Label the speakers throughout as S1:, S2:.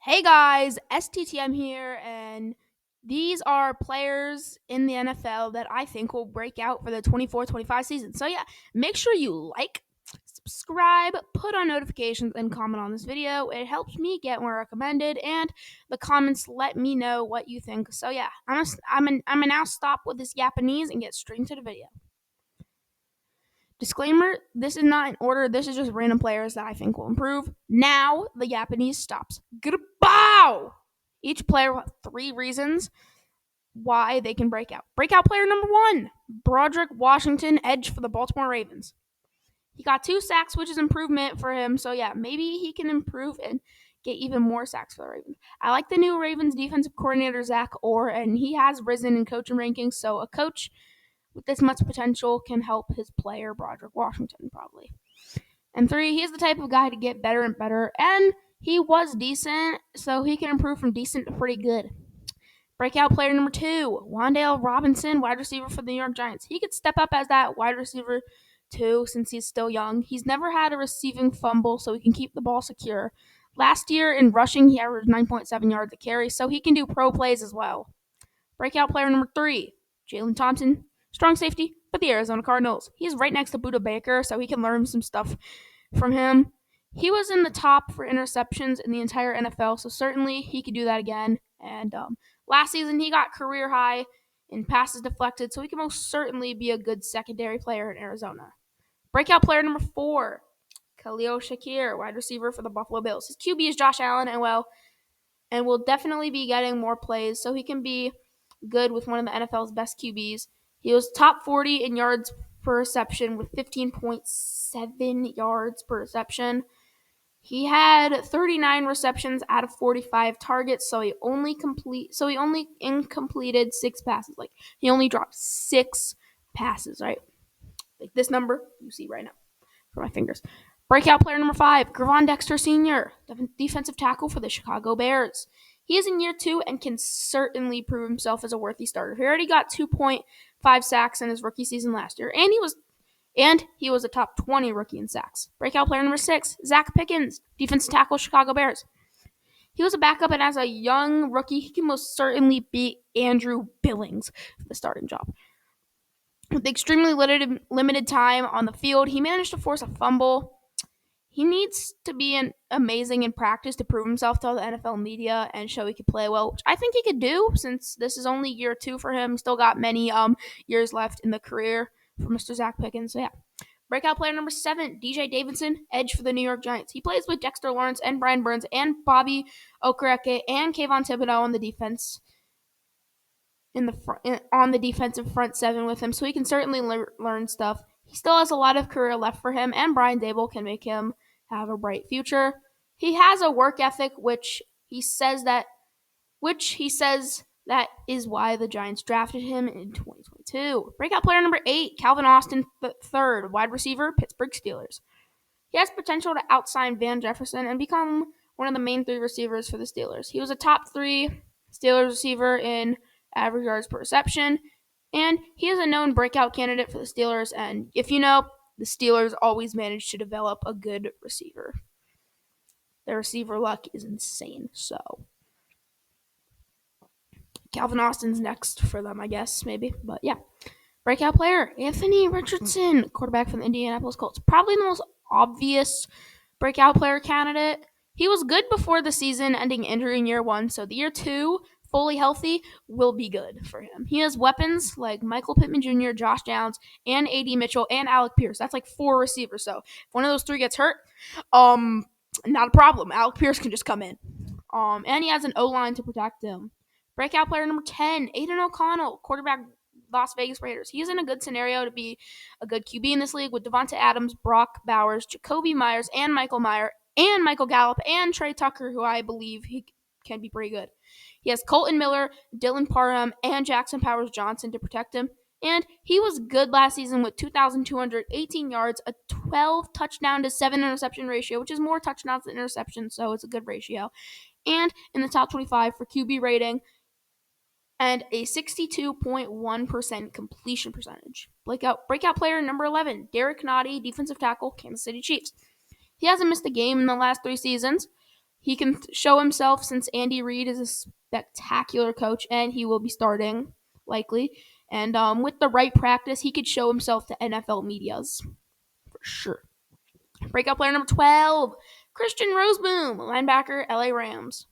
S1: Hey guys, STTM here, and these are players in the NFL that I think will break out for the 24-25 season. So yeah, make sure you like, subscribe, put on notifications, and comment on this video. It helps me get more recommended, and the comments let me know what you think. So yeah, I'm gonna now stop with this Japanese and get straight into the video. Disclaimer, this is not in order. This is just random players that I think will improve. Now, the Japanese stops. Goodbye! Each player will have 3 reasons why they can break out. Breakout player number 1, Broderick Washington, edge for the Baltimore Ravens. He got 2 sacks, which is improvement for him. So yeah, maybe he can improve and get even more sacks for the Ravens. I like the new Ravens defensive coordinator, Zach Orr, and he has risen in coaching rankings. So a coach with this much potential can help his player, Broderick Washington, probably. And 3, he's the type of guy to get better and better, and he was decent, so he can improve from decent to pretty good. Breakout player number 2, Wan'Dale Robinson, wide receiver for the New York Giants. He could step up as that wide receiver too, since he's still young. He's never had a receiving fumble, so he can keep the ball secure. Last year in rushing, he averaged 9.7 yards a carry, so he can do pro plays as well. Breakout player number 3, Jalen Thompson, strong safety for the Arizona Cardinals. He's right next to Budda Baker, so he can learn some stuff from him. He was in the top for interceptions in the entire NFL, so certainly he could do that again. And last season, he got career high in passes deflected, so he can most certainly be a good secondary player in Arizona. Breakout player number 4, Khalil Shakir, wide receiver for the Buffalo Bills. His QB is Josh Allen, and will definitely be getting more plays, so he can be good with one of the NFL's best QBs. He was top 40 in yards per reception with 15.7 yards per reception. He had 39 receptions out of 45 targets, so he only incompleted 6 passes. Like, he only dropped 6 passes, right? Like this number you see right now for my fingers. Breakout player number 5, Gervon Dexter Sr., defensive tackle for the Chicago Bears. He is in year 2 and can certainly prove himself as a worthy starter. He already got 2.5 sacks in his rookie season last year, and he was a top 20 rookie in sacks. Breakout player number 6, Zach Pickens, defensive tackle, Chicago Bears. He was a backup, and as a young rookie, he can most certainly beat Andrew Billings for the starting job. With extremely limited time on the field, he managed to force a fumble. He needs to be amazing in practice to prove himself to all the NFL media and show he could play well, which I think he could do since this is only year 2 for him. He's still got many years left in the career for Mr. Zach Pickens. So yeah. Breakout player number 7, DJ Davidson, edge for the New York Giants. He plays with Dexter Lawrence and Brian Burns and Bobby Okereke and Kayvon Thibodeau on the defense on the defensive front 7 with him, so he can certainly learn stuff. He still has a lot of career left for him, and Brian Daboll can make him have a bright future. He has a work ethic, which he says that is why the Giants drafted him in 2022. Breakout player number 8, Calvin Austin III, wide receiver, Pittsburgh Steelers. He has potential to outsign Van Jefferson and become one of the main 3 receivers for the Steelers. He was a top 3 Steelers receiver in average yards per reception, and he is a known breakout candidate for the Steelers, and if you know, the Steelers always manage to develop a good receiver. Their receiver luck is insane, so Calvin Austin's next for them, I guess, maybe, but yeah. Breakout player, Anthony Richardson, quarterback for the Indianapolis Colts. Probably the most obvious breakout player candidate. He was good before the season ending injury in year 1, so the year 2, fully healthy, will be good for him. He has weapons like Michael Pittman Jr., Josh Downs, and A.D. Mitchell, and Alec Pierce. That's like 4 receivers, so if one of those 3 gets hurt, not a problem. Alec Pierce can just come in. And he has an O-line to protect him. Breakout player number 10, Aidano'Connell, quarterback, Las Vegas Raiders. He is in a good scenario to be a good QB in this league with Devonta Adams, Brock Bowers, Jacoby Myers, and Michael Mayer, and Michael Gallup, and Trey Tucker, who I believe he can be pretty good. He has Colton Miller, Dylan Parham, and Jackson Powers Johnson to protect him. And he was good last season with 2,218 yards, a 12 touchdown to 7 interception ratio, which is more touchdowns than interceptions, so it's a good ratio. And in the top 25 for QB rating, and a 62.1% completion percentage. Breakout player number 11, Derek Nottie, defensive tackle, Kansas City Chiefs. He hasn't missed a game in the last 3 seasons, He can show himself since Andy Reid is a spectacular coach and he will be starting likely. And with the right practice, he could show himself to NFL medias for sure. Breakout player number 12, Christian Roseboom, linebacker, LA Rams.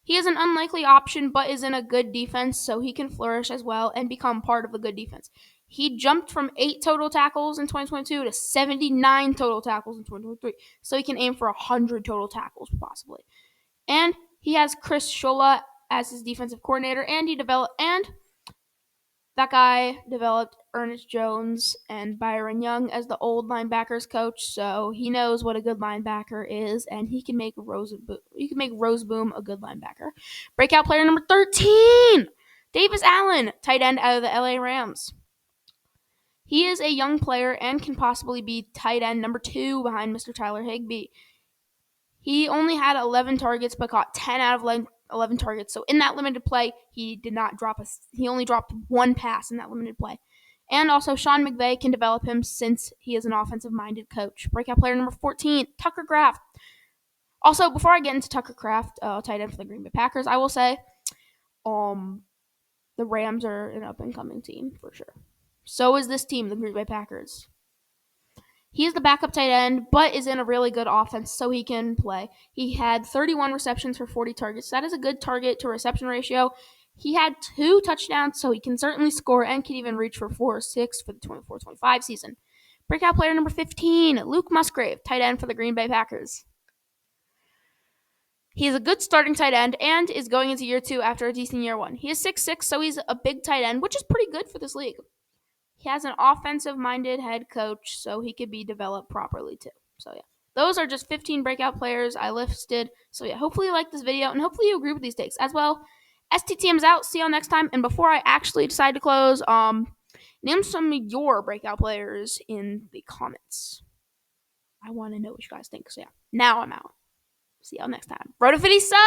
S1: He is an unlikely option, but is in a good defense, so he can flourish as well and become part of a good defense. He jumped from 8 total tackles in 2022 to 79 total tackles in 2023, so he can aim for 100 total tackles possibly. And he has Chris Shola as his defensive coordinator, and that guy developed Ernest Jones and Byron Young as the old linebackers coach, so he knows what a good linebacker is, and he can make Roseboom a good linebacker. Breakout player number 13, Davis Allen, tight end out of the LA Rams. He is a young player and can possibly be tight end number 2 behind Mr. Tyler Higbee. He only had 11 targets, but caught 10 out of 11 targets. So in that limited play, he only dropped 1 pass in that limited play. And also, Sean McVay can develop him since he is an offensive-minded coach. Breakout player number 14, Tucker Kraft. Also, before I get into Tucker Kraft, tight end for the Green Bay Packers, I will say the Rams are an up-and-coming team for sure. So is this team, the Green Bay Packers. He is the backup tight end, but is in a really good offense, so he can play. He had 31 receptions for 40 targets. That is a good target to reception ratio. He had 2 touchdowns, so he can certainly score and can even reach for 4 or 6 for the 24-25 season. Breakout player number 15, Luke Musgrave, tight end for the Green Bay Packers. He is a good starting tight end and is going into year 2 after a decent year 1. He is 6'6", so he's a big tight end, which is pretty good for this league. He has an offensive-minded head coach, so he could be developed properly too. So yeah, those are just 15 breakout players I listed. So yeah, hopefully you like this video, and hopefully you agree with these takes as well. STTM's out. See y'all next time. And before I actually decide to close, name some of your breakout players in the comments. I want to know what you guys think. So yeah, now I'm out. See y'all next time. Roto50 sucks!